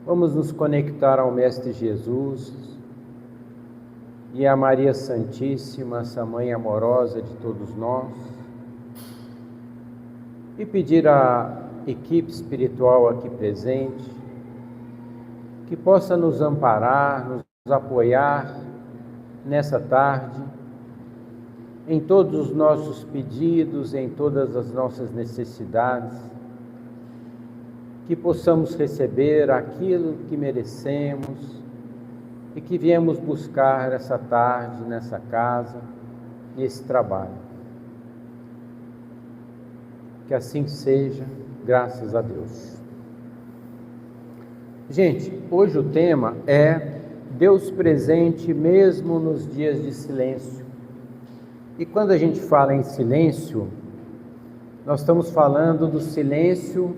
Vamos nos conectar ao Mestre Jesus e à Maria Santíssima, essa Mãe amorosa de todos nós, e pedir à equipe espiritual aqui presente que possa nos amparar, nos apoiar nessa tarde, em todos os nossos pedidos, em todas as nossas necessidades, que possamos receber aquilo que merecemos e que viemos buscar essa tarde, nessa casa, nesse trabalho. Que assim seja, graças a Deus. Gente, hoje o tema é Deus presente mesmo nos dias de silêncio. E quando a gente fala em silêncio, nós estamos falando do silêncio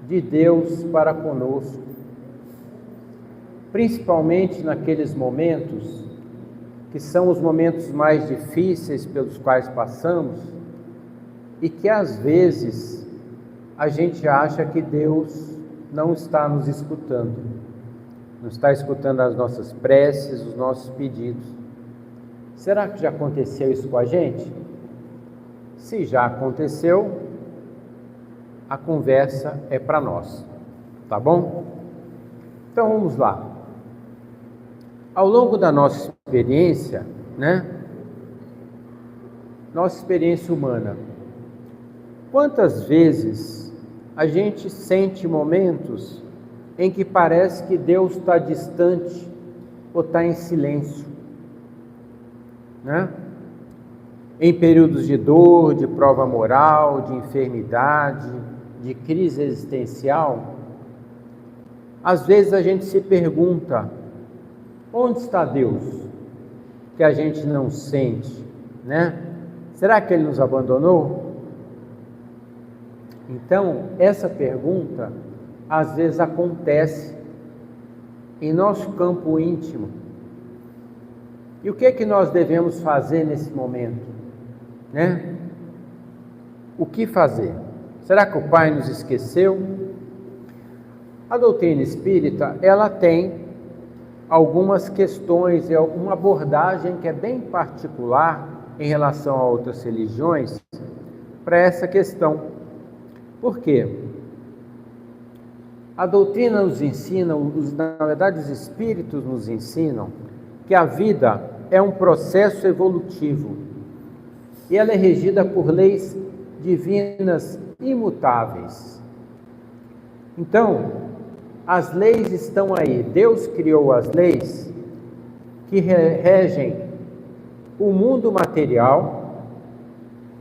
de Deus para conosco, principalmente naqueles momentos que são os momentos mais difíceis pelos quais passamos e que às vezes a gente acha que Deus não está nos escutando, não está escutando as nossas preces, os nossos pedidos. Será que já aconteceu isso com a gente? Se já aconteceu, a conversa é para nós, tá bom? Então vamos lá. Ao longo da nossa experiência, nossa experiência humana, quantas vezes a gente sente momentos em que parece que Deus está distante ou está em silêncio, Em períodos de dor, de prova moral, de enfermidade, de crise existencial, às vezes a gente se pergunta: onde está Deus? Que a gente não sente, Será que Ele nos abandonou? Então, essa pergunta às vezes acontece em nosso campo íntimo. E o que é que nós devemos fazer nesse momento? O que fazer? Será que o Pai nos esqueceu? A doutrina espírita, ela tem algumas questões e uma abordagem que é bem particular em relação a outras religiões para essa questão. Por quê? A doutrina nos ensina, na verdade os espíritos nos ensinam que a vida é um processo evolutivo e ela é regida por leis divinas imutáveis. Então, as leis estão aí. Deus criou as leis que regem o mundo material,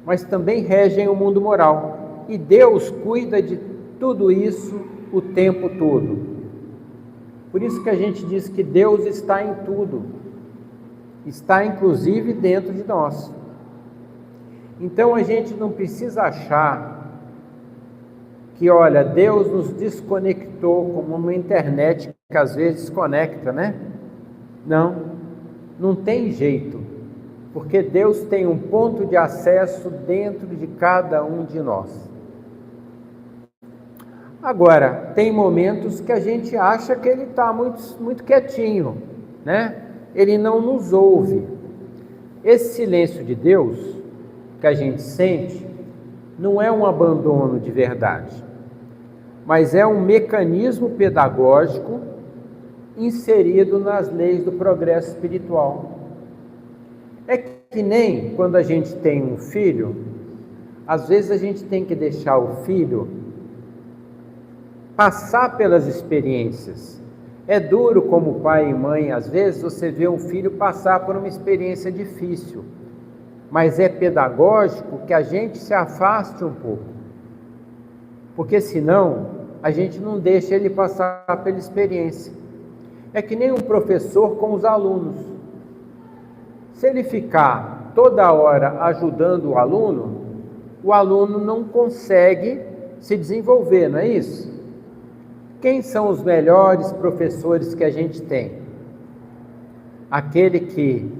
mas também regem o mundo moral. E Deus cuida de tudo isso o tempo todo. Por isso que a gente diz que Deus está em tudo. Está inclusive dentro de nós. Então a gente não precisa achar que, olha, Deus nos desconectou como uma internet que às vezes desconecta, Não tem jeito, porque Deus tem um ponto de acesso dentro de cada um de nós. Agora, tem momentos que a gente acha que Ele está muito quietinho, Ele não nos ouve. Esse silêncio de Deus que a gente sente não é um abandono de verdade, mas é um mecanismo pedagógico inserido nas leis do progresso espiritual. É que nem quando a gente tem um filho, às vezes a gente tem que deixar o filho passar pelas experiências. É duro como pai e mãe, às vezes você vê um filho passar por uma experiência difícil, mas é pedagógico que a gente se afaste um pouco, porque senão a gente não deixa ele passar pela experiência. É que nem um professor com os alunos. Se ele ficar toda hora ajudando o aluno não consegue se desenvolver, não é isso? Quem são os melhores professores que a gente tem? Aquele que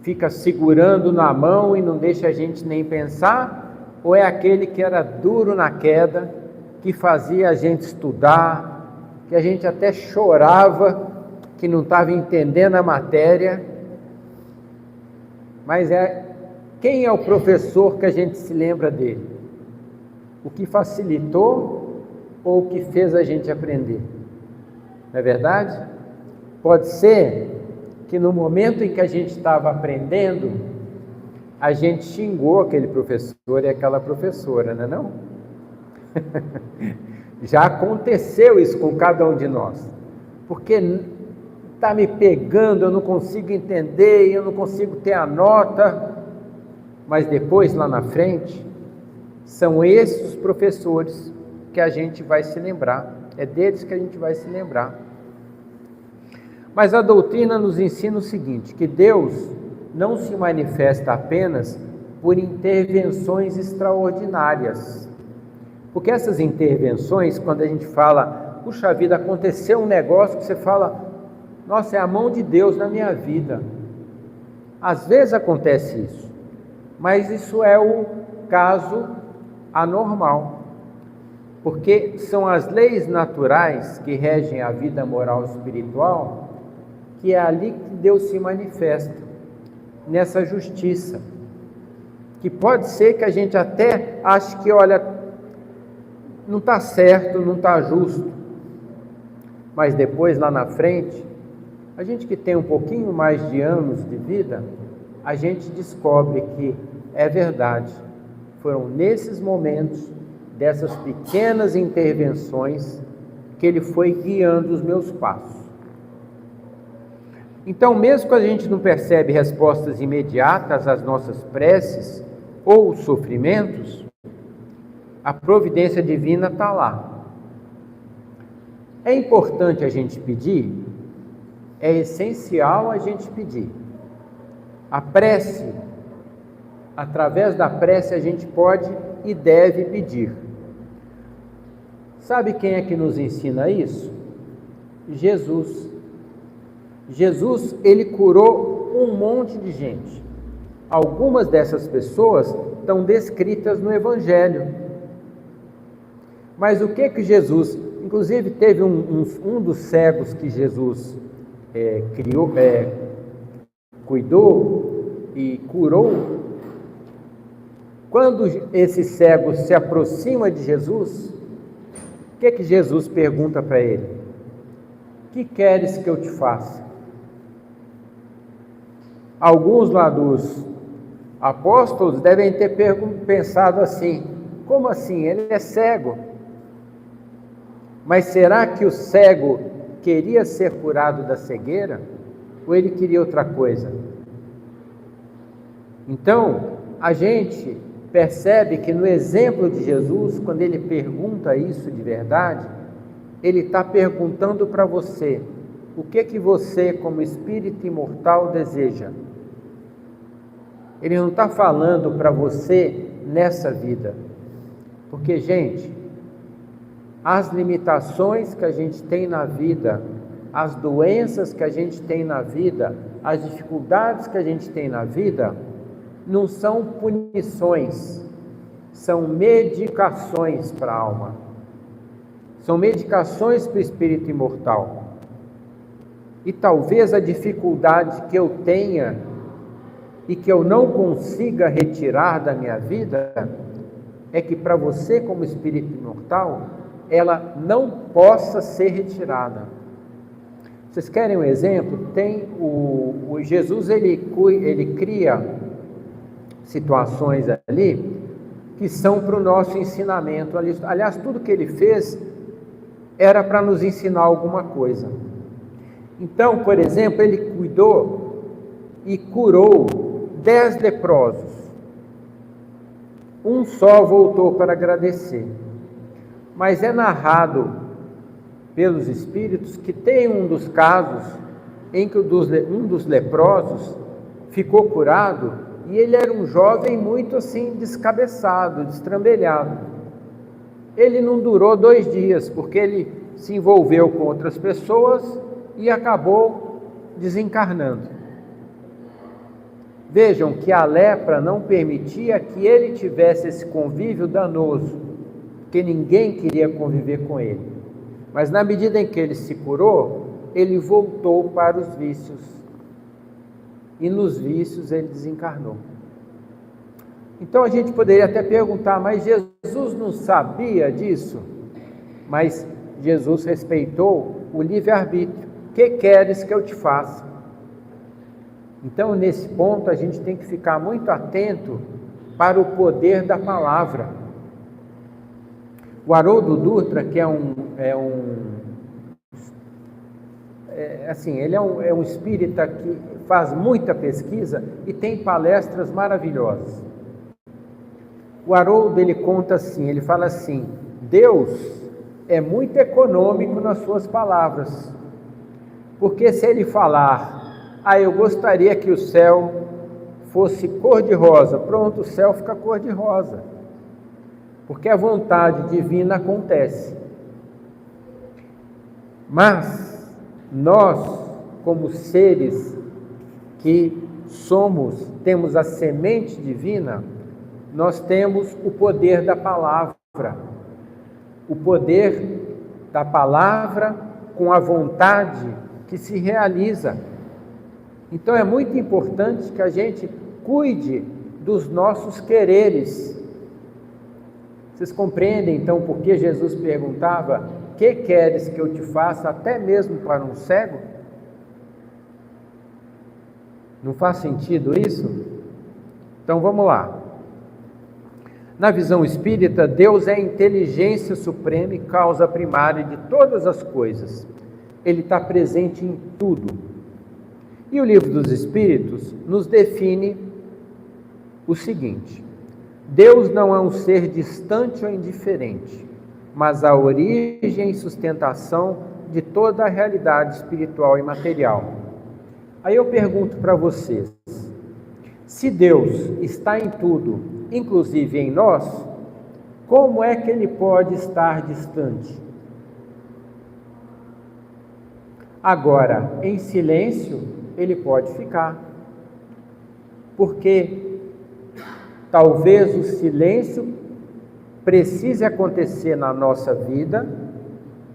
fica segurando na mão e não deixa a gente nem pensar? Ou é aquele que era duro na queda, que fazia a gente estudar, que a gente até chorava, que não estava entendendo a matéria, mas quem é o professor que a gente se lembra dele? O que facilitou ou o que fez a gente aprender? Não é verdade? Pode ser que no momento em que a gente estava aprendendo, a gente xingou aquele professor e aquela professora, não é não? Já aconteceu isso com cada um de nós, porque está me pegando, eu não consigo entender, eu não consigo ter a nota, mas depois, lá na frente, são esses os professores que a gente vai se lembrar, é deles que a gente vai se lembrar. Mas a doutrina nos ensina o seguinte, que Deus não se manifesta apenas por intervenções extraordinárias, porque essas intervenções, quando a gente fala, puxa vida, aconteceu um negócio que você fala, nossa, é a mão de Deus na minha vida. Às vezes acontece isso, mas isso é o caso anormal, porque são as leis naturais que regem a vida moral e espiritual, que é ali que Deus se manifesta, nessa justiça, que pode ser que a gente até ache que, olha, não está certo, não está justo, mas depois lá na frente, a gente que tem um pouquinho mais de anos de vida, a gente descobre que é verdade, foram nesses momentos, dessas pequenas intervenções, que Ele foi guiando os meus passos. Então, mesmo que a gente não percebe respostas imediatas às nossas preces ou sofrimentos, a providência divina está lá. É importante a gente pedir? É essencial a gente pedir. A prece, através da prece a gente pode e deve pedir. Sabe quem é que nos ensina isso? Jesus. Jesus, ele curou um monte de gente. Algumas dessas pessoas estão descritas no Evangelho. Mas o que Jesus, inclusive teve um dos cegos que Jesus cuidou e curou. Quando esse cego se aproxima de Jesus, o que Jesus pergunta para ele? Que queres que eu te faça? Alguns lá dos apóstolos devem ter pensado assim, como assim? Ele é cego. Mas será que o cego queria ser curado da cegueira? Ou ele queria outra coisa? Então, a gente percebe que no exemplo de Jesus, quando ele pergunta isso de verdade, ele está perguntando para você, o que você, como espírito imortal, deseja? Ele não está falando para você nessa vida, porque, gente, as limitações que a gente tem na vida, as doenças que a gente tem na vida, as dificuldades que a gente tem na vida, não são punições, são medicações para a alma, são medicações para o espírito imortal. E talvez a dificuldade que eu tenha e que eu não consiga retirar da minha vida, é que para você como espírito imortal, ela não possa ser retirada. Vocês querem um exemplo? Tem o Jesus, ele cria situações ali que são para o nosso ensinamento. Aliás, tudo que ele fez era para nos ensinar alguma coisa. Então, por exemplo, ele cuidou e curou 10 leprosos. Um só voltou para agradecer. Mas é narrado pelos Espíritos que tem um dos casos em que um dos leprosos ficou curado e ele era um jovem muito assim descabeçado, destrambelhado. Ele não durou 2 dias, porque ele se envolveu com outras pessoas e acabou desencarnando. Vejam que a lepra não permitia que ele tivesse esse convívio danoso, porque ninguém queria conviver com ele. Mas na medida em que ele se curou, ele voltou para os vícios. E nos vícios ele desencarnou. Então a gente poderia até perguntar, mas Jesus não sabia disso? Mas Jesus respeitou o livre-arbítrio. Que queres que eu te faça? Então, nesse ponto, a gente tem que ficar muito atento para o poder da palavra. O Haroldo Dutra, que ele é um espírita que faz muita pesquisa e tem palestras maravilhosas. O Haroldo, ele conta assim, ele fala assim: Deus é muito econômico nas suas palavras, porque se ele falar, eu gostaria que o céu fosse cor-de-rosa, pronto, o céu fica cor-de-rosa, porque a vontade divina acontece. Mas nós, como seres que temos a semente divina, nós temos o poder da palavra, o poder da palavra com a vontade que se realiza. Então é muito importante que a gente cuide dos nossos quereres. Vocês compreendem então por que Jesus perguntava: que queres que eu te faça, até mesmo para um cego? Não faz sentido isso? Então vamos lá. Na visão espírita, Deus é a inteligência suprema e causa primária de todas as coisas. Ele está presente em tudo. E o Livro dos Espíritos nos define o seguinte: Deus não é um ser distante ou indiferente, mas a origem e sustentação de toda a realidade espiritual e material. Aí eu pergunto para vocês: se Deus está em tudo, inclusive em nós, como é que ele pode estar distante? Agora, em silêncio, ele pode ficar, porque talvez o silêncio precise acontecer na nossa vida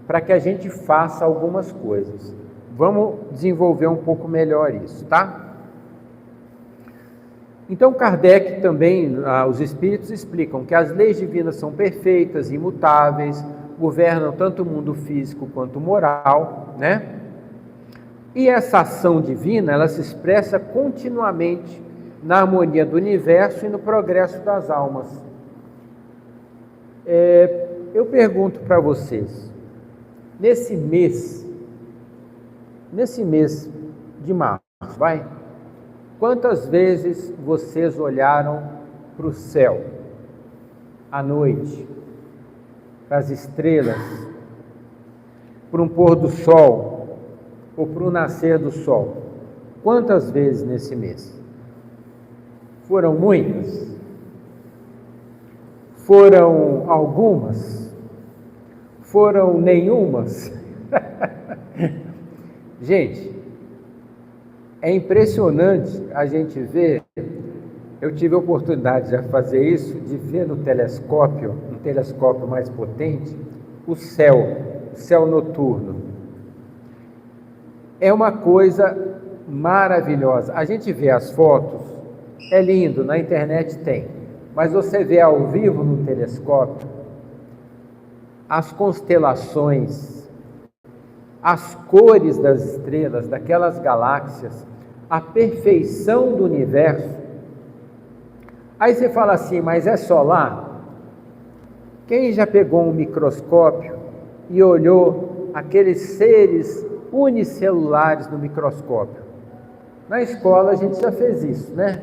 para que a gente faça algumas coisas. Vamos desenvolver um pouco melhor isso, tá? Então Kardec também, os espíritos explicam que as leis divinas são perfeitas, imutáveis, governam tanto o mundo físico quanto o moral, né? E essa ação divina, ela se expressa continuamente na harmonia do universo e no progresso das almas. Eu pergunto para vocês, nesse mês de março, quantas vezes vocês olharam para o céu à noite, para as estrelas, para um pôr do sol ou para o nascer do sol? Quantas vezes nesse mês? Foram muitas? Foram algumas? Foram nenhumas? Gente, é impressionante a gente ver. Eu tive a oportunidade de fazer isso, de ver no telescópio, um telescópio mais potente, o céu noturno. É uma coisa maravilhosa. A gente vê as fotos, é lindo, na internet tem, mas você vê ao vivo no telescópio as constelações, as cores das estrelas, daquelas galáxias, a perfeição do universo. Aí você fala assim, mas é só lá? Quem já pegou um microscópio e olhou aqueles seres unicelulares no microscópio? Na escola a gente já fez isso, né?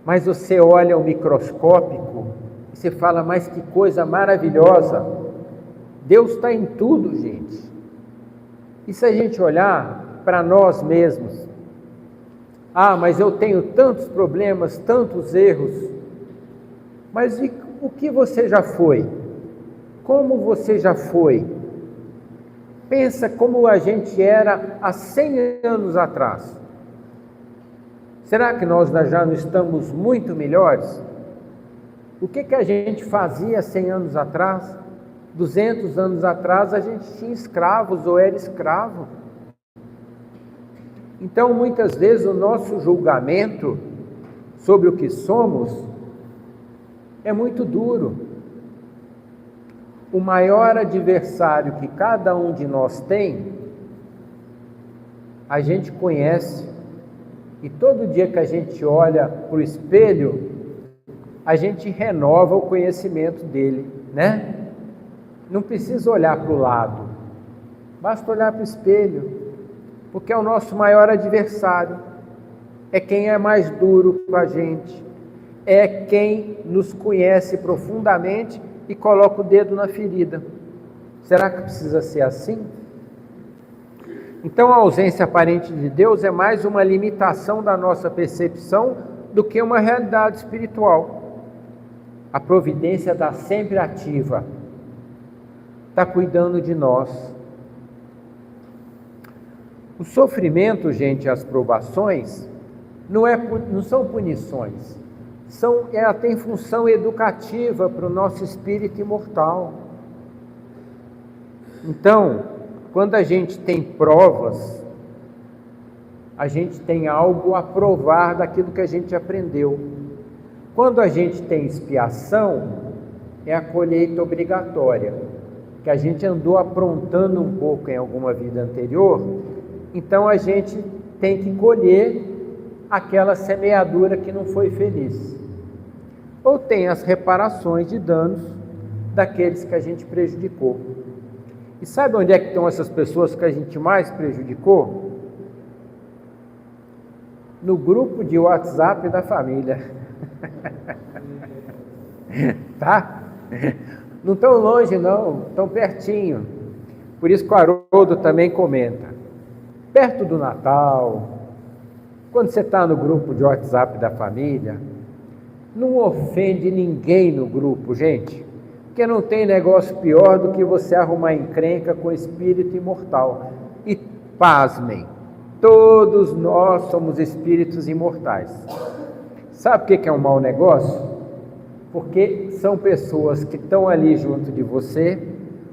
Mas você olha o microscópico e você fala, mas que coisa maravilhosa! Deus está em tudo, gente. E se a gente olhar para nós mesmos, mas eu tenho tantos problemas, tantos erros. Mas o que você já foi? Como você já foi? Pensa como a gente era há 100 anos atrás. Será que nós já não estamos muito melhores? O que a gente fazia 100 anos atrás? 200 anos atrás a gente tinha escravos ou era escravo. Então, muitas vezes, o nosso julgamento sobre o que somos é muito duro. O maior adversário que cada um de nós tem, a gente conhece, e todo dia que a gente olha para o espelho, a gente renova o conhecimento dele, né? Não precisa olhar para o lado, basta olhar para o espelho, porque é o nosso maior adversário, é quem é mais duro com a gente, é quem nos conhece profundamente e coloca o dedo na ferida. Será que precisa ser assim? Então a ausência aparente de Deus é mais uma limitação da nossa percepção do que uma realidade espiritual. A providência está sempre ativa, está cuidando de nós. O sofrimento, gente, as provações, não são punições, ela tem função educativa para o nosso espírito imortal. Então, quando a gente tem provas, a gente tem algo a provar daquilo que a gente aprendeu. Quando a gente tem expiação, é a colheita obrigatória, que a gente andou aprontando um pouco em alguma vida anterior, então a gente tem que colher aquela semeadura que não foi feliz. Ou tem as reparações de danos daqueles que a gente prejudicou. E sabe onde é que estão essas pessoas que a gente mais prejudicou? No grupo de WhatsApp da família. Tá? Não tão longe não, tão pertinho. Por isso que o Haroldo também comenta. Perto do Natal, quando você está no grupo de WhatsApp da família, não ofende ninguém no grupo, gente. Porque não tem negócio pior do que você arrumar encrenca com o espírito imortal. E pasmem, todos nós somos espíritos imortais. Sabe o que é um mau negócio? Porque são pessoas que estão ali junto de você,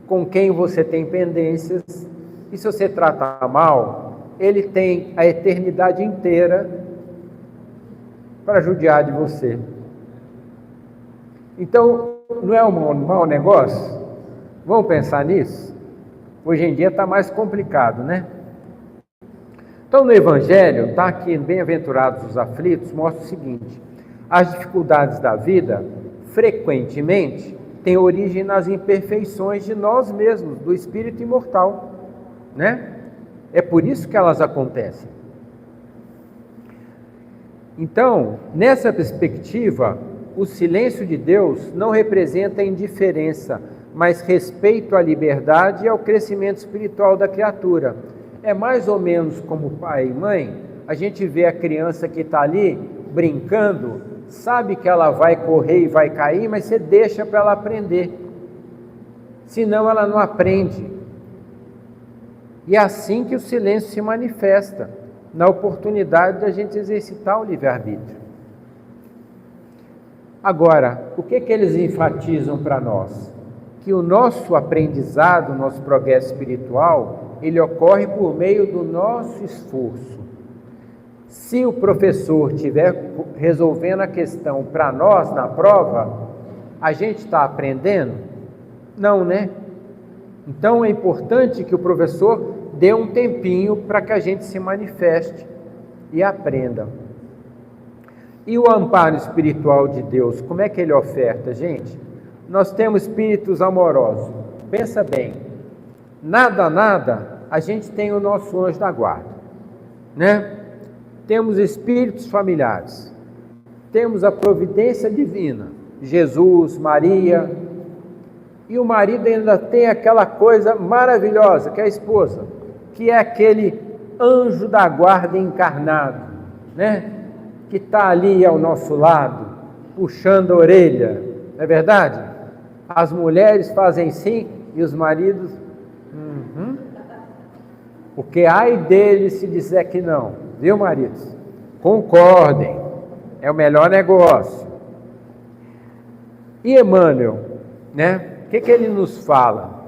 com quem você tem pendências, e se você tratar mal, ele tem a eternidade inteira para judiar de você. Então, não é um mau negócio? Vamos pensar nisso? Hoje em dia está mais complicado, né? Então, no Evangelho, está aqui, Bem-aventurados os aflitos, mostra o seguinte: as dificuldades da vida, frequentemente, têm origem nas imperfeições de nós mesmos, do espírito imortal, né? É por isso que elas acontecem. Então, nessa perspectiva, o silêncio de Deus não representa indiferença, mas respeito à liberdade e ao crescimento espiritual da criatura. É mais ou menos como pai e mãe, a gente vê a criança que está ali brincando, sabe que ela vai correr e vai cair, mas você deixa para ela aprender, senão ela não aprende. E é assim que o silêncio se manifesta, na oportunidade de a gente exercitar o livre-arbítrio. Agora, o que eles enfatizam para nós? Que o nosso aprendizado, o nosso progresso espiritual, ele ocorre por meio do nosso esforço. Se o professor estiver resolvendo a questão para nós na prova, a gente está aprendendo? Não, né? Então é importante que o professor dê um tempinho para que a gente se manifeste e aprenda. E o amparo espiritual de Deus, como é que ele oferta, gente? Nós temos espíritos amorosos. Pensa bem, nada, a gente tem o nosso anjo da guarda, né? Temos espíritos familiares, temos a providência divina, Jesus, Maria, e o marido ainda tem aquela coisa maravilhosa, que é a esposa, que é aquele anjo da guarda encarnado, né? Que está ali ao nosso lado, puxando a orelha, não é verdade? As mulheres fazem sim e os maridos, porque ai deles se disser que não, viu, maridos? Concordem, é o melhor negócio. E Emmanuel, né? que ele nos fala?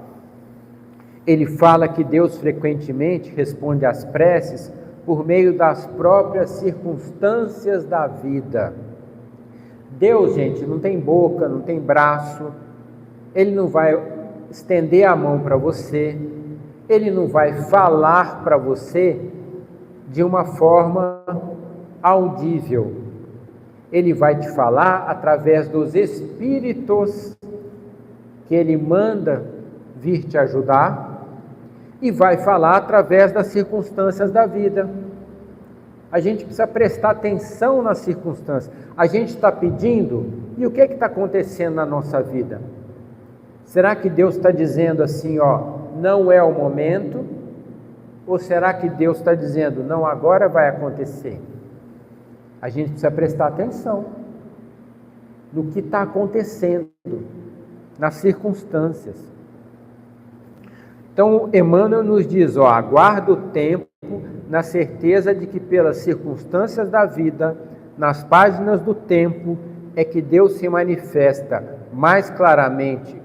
Ele fala que Deus frequentemente responde às preces por meio das próprias circunstâncias da vida. Deus, gente, não tem boca, não tem braço, Ele não vai estender a mão para você, Ele não vai falar para você de uma forma audível. Ele vai te falar através dos espíritos que Ele manda vir te ajudar e vai falar através das circunstâncias da vida. A gente precisa prestar atenção nas circunstâncias. A gente está pedindo, e o que está acontecendo na nossa vida? Será que Deus está dizendo assim, não é o momento? Ou será que Deus está dizendo, não, agora vai acontecer? A gente precisa prestar atenção no que está acontecendo, nas circunstâncias. Então, Emmanuel nos diz, aguarda o tempo na certeza de que pelas circunstâncias da vida, nas páginas do tempo, é que Deus se manifesta mais claramente,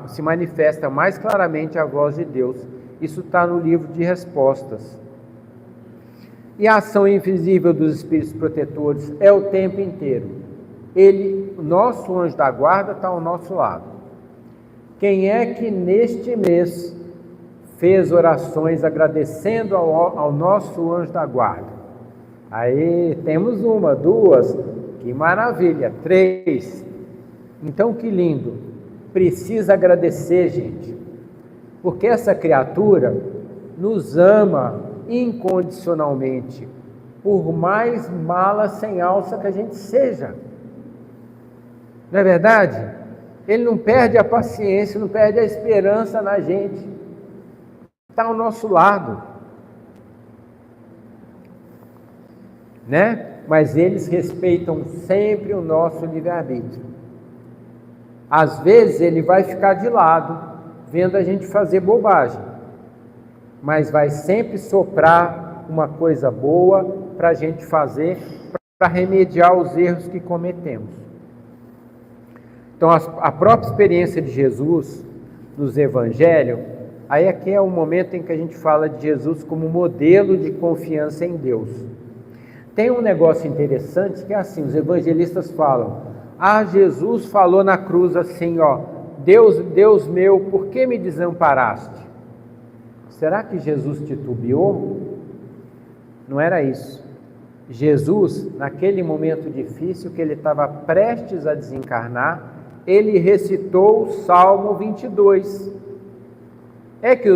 se manifesta mais claramente a voz de Deus. Isso está no livro de respostas. E a ação invisível dos espíritos protetores é o tempo inteiro. O nosso anjo da guarda está ao nosso lado. Quem é que neste mês fez orações agradecendo ao nosso anjo da guarda? Aí temos 1, 2, que maravilha, 3. Então que lindo, precisa agradecer, gente, porque essa criatura nos ama incondicionalmente, por mais mala sem alça que a gente seja. Não é verdade? Ele não perde a paciência, não perde a esperança na gente. Está ao nosso lado, né? Mas eles respeitam sempre o nosso livre-arbítrio. Às vezes ele vai ficar de lado, vendo a gente fazer bobagem, mas vai sempre soprar uma coisa boa para a gente fazer, para remediar os erros que cometemos. Então, a própria experiência de Jesus nos evangelhos, aí aqui é o momento em que a gente fala de Jesus como modelo de confiança em Deus. Tem um negócio interessante que é assim, os evangelistas falam, Jesus falou na cruz assim, Deus meu, por que me desamparaste? Será que Jesus titubeou? Não era isso. Jesus, naquele momento difícil que ele estava prestes a desencarnar, ele recitou o Salmo 22. É que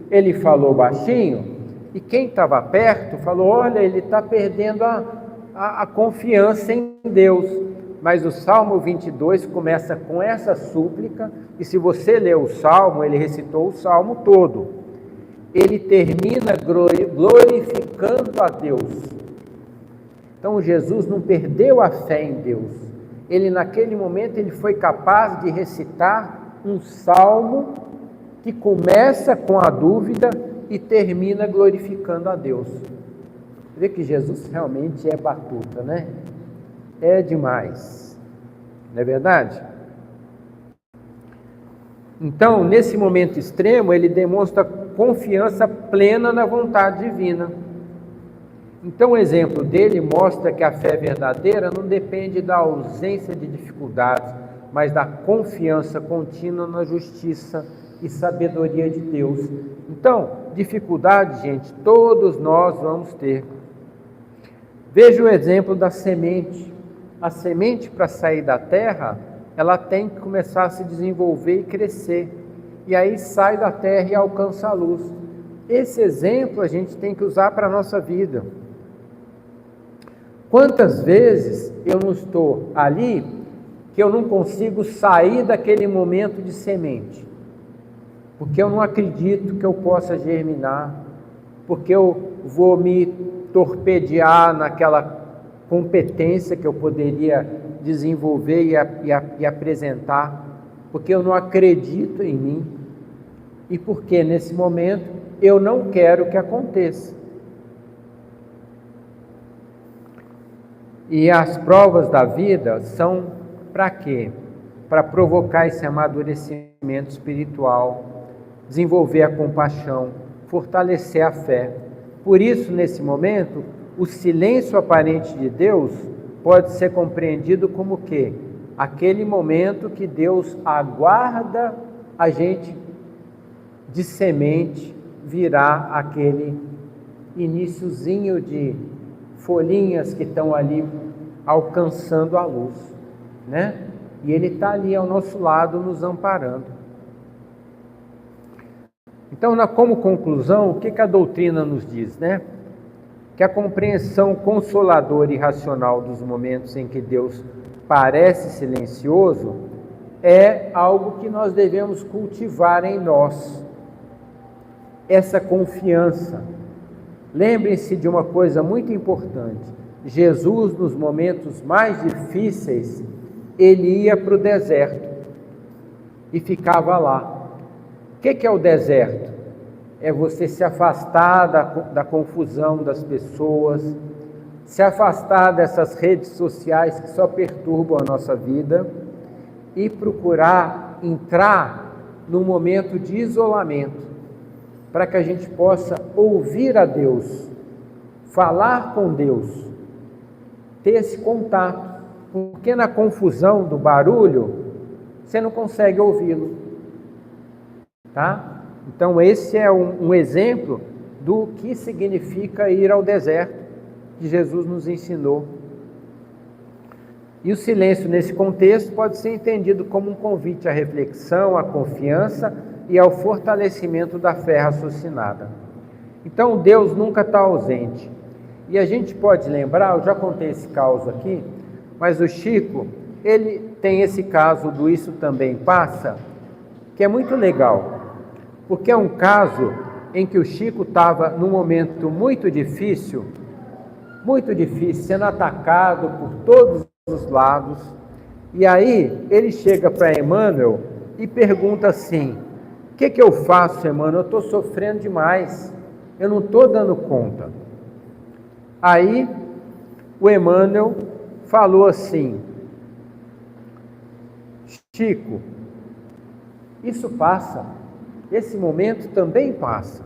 ele falou baixinho, e quem estava perto falou, olha, ele está perdendo a confiança em Deus. Mas o Salmo 22 começa com essa súplica, e se você ler o Salmo, ele recitou o Salmo todo. Ele termina glorificando a Deus. Então Jesus não perdeu a fé em Deus. Ele naquele momento ele foi capaz de recitar um salmo que começa com a dúvida e termina glorificando a Deus. Você vê que Jesus realmente é batuta, né? É demais, não é verdade? Então, nesse momento extremo, ele demonstra confiança plena na vontade divina. Então, o exemplo dele mostra que a fé verdadeira não depende da ausência de dificuldades, mas da confiança contínua na justiça e sabedoria de Deus. Então, dificuldade, gente, todos nós vamos ter. Veja o exemplo da semente. A semente, para sair da terra, ela tem que começar a se desenvolver e crescer. E aí sai da terra e alcança a luz. Esse exemplo a gente tem que usar para a nossa vida. Quantas vezes eu não estou ali, que eu não consigo sair daquele momento de semente? Porque eu não acredito que eu possa germinar, porque eu vou me torpedear naquela competência que eu poderia desenvolver e apresentar, porque eu não acredito em mim, e porque nesse momento eu não quero que aconteça. E as provas da vida são para quê? para provocar esse amadurecimento espiritual, desenvolver a compaixão, fortalecer a fé. Por isso, nesse momento, o silêncio aparente de Deus pode ser compreendido como o quê? Aquele momento que Deus aguarda a gente de semente virar aquele iniciozinho de folhinhas que estão ali alcançando a luz, né? E Ele está ali ao nosso lado nos amparando. Então, como conclusão, o que a doutrina nos diz, né? Que a compreensão consoladora e racional dos momentos em que Deus parece silencioso é algo que nós devemos cultivar em nós. Essa confiança. Lembrem-se de uma coisa muito importante. Jesus, nos momentos mais difíceis, ele ia para o deserto e ficava lá. O que é o deserto? É você se afastar da confusão das pessoas, se afastar dessas redes sociais que só perturbam a nossa vida e procurar entrar num momento de isolamento, para que a gente possa ouvir a Deus, falar com Deus, ter esse contato, porque na confusão do barulho, você não consegue ouvi-lo, tá? Então esse é um exemplo do que significa ir ao deserto, que Jesus nos ensinou. E o silêncio nesse contexto pode ser entendido como um convite à reflexão, à confiança e ao fortalecimento da fé raciocinada. Então Deus nunca está ausente. E a gente pode lembrar, eu já contei esse caso aqui, mas o Chico, ele tem esse caso do Isso Também Passa, que é muito legal. Porque é um caso em que o Chico estava num momento muito difícil, sendo atacado por todos os lados. E aí ele chega para Emmanuel e pergunta assim: o que eu faço, Emmanuel? Eu estou sofrendo demais, eu não estou dando conta. Aí o Emmanuel falou assim: Chico, isso passa, esse momento também passa.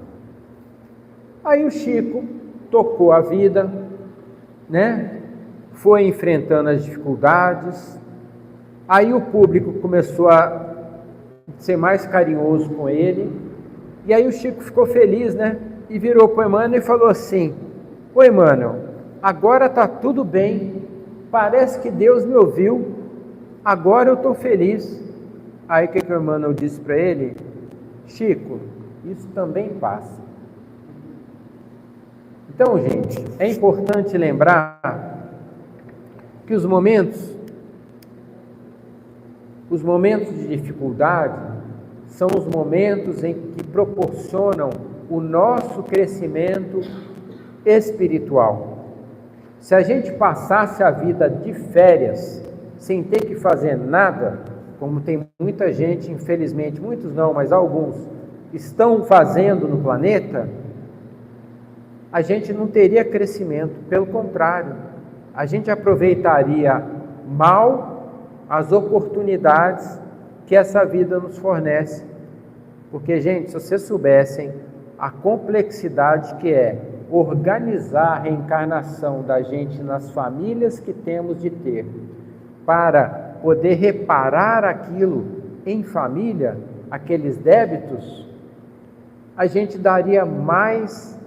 Aí o Chico tocou a vida, né? Foi enfrentando as dificuldades. Aí o público começou a ser mais carinhoso com ele. E aí o Chico ficou feliz, né? E virou para o Emmanuel e falou assim: ô Emmanuel, agora está tudo bem, parece que Deus me ouviu, agora eu estou feliz. Aí o que o Emmanuel disse para ele? Chico, isso também passa. Então, gente, é importante lembrar que os momentos de dificuldade são os momentos em que proporcionam o nosso crescimento espiritual. Se a gente passasse a vida de férias, sem ter que fazer nada, como tem muita gente, infelizmente, muitos não, mas alguns, estão fazendo no planeta, a gente não teria crescimento, pelo contrário, a gente aproveitaria mal as oportunidades que essa vida nos fornece. Porque, gente, se vocês soubessem a complexidade que é organizar a reencarnação da gente nas famílias que temos de ter, para poder reparar aquilo em família, aqueles débitos, a gente daria mais,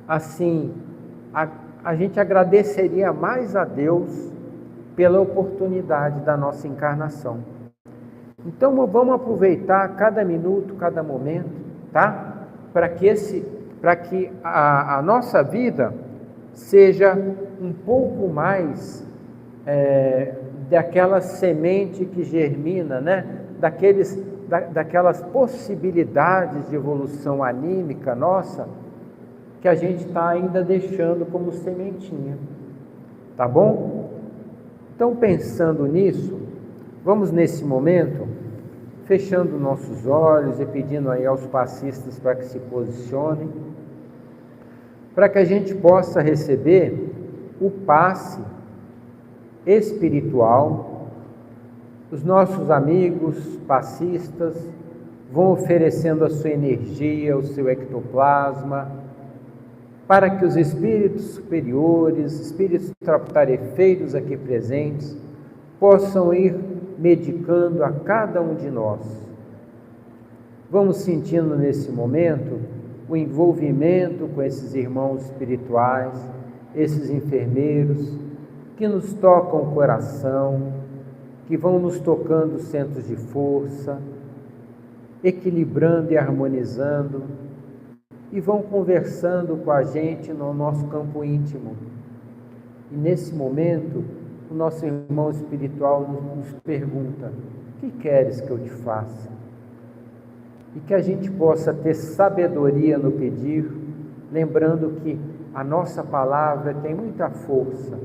assim, a gente agradeceria mais a Deus pela oportunidade da nossa encarnação. Então vamos aproveitar cada minuto, cada momento, tá? Para que a nossa vida seja um pouco mais daquela semente que germina, né? Daquelas possibilidades de evolução anímica nossa, que a gente está ainda deixando como sementinha, tá bom? Então, pensando nisso, vamos nesse momento, fechando nossos olhos e pedindo aí aos passistas para que se posicionem, para que a gente possa receber o passe espiritual Os nossos amigos passistas vão oferecendo a sua energia, o seu ectoplasma, para que os espíritos superiores, espíritos tarefeiros aqui presentes, possam ir medicando a cada um de nós. Vamos sentindo nesse momento o envolvimento com esses irmãos espirituais, esses enfermeiros, que nos tocam o coração, que vão nos tocando os centros de força, equilibrando e harmonizando, e vão conversando com a gente no nosso campo íntimo. E nesse momento, o nosso irmão espiritual nos pergunta: o que queres que eu te faça? E que a gente possa ter sabedoria no pedir, lembrando que a nossa palavra tem muita força,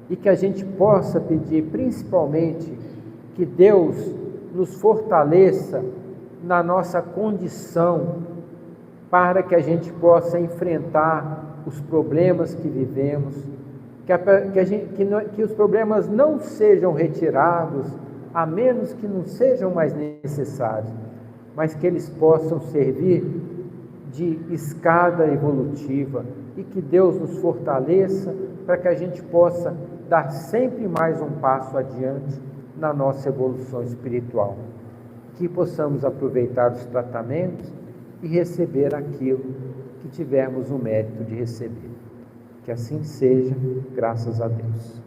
e que a gente possa pedir principalmente que Deus nos fortaleça na nossa condição, para que a gente possa enfrentar os problemas que vivemos, que os problemas não sejam retirados, a menos que não sejam mais necessários, mas que eles possam servir de escada evolutiva, e que Deus nos fortaleça para que a gente possa dar sempre mais um passo adiante na nossa evolução espiritual, que possamos aproveitar os tratamentos e receber aquilo que tivermos o mérito de receber. Que assim seja, graças a Deus.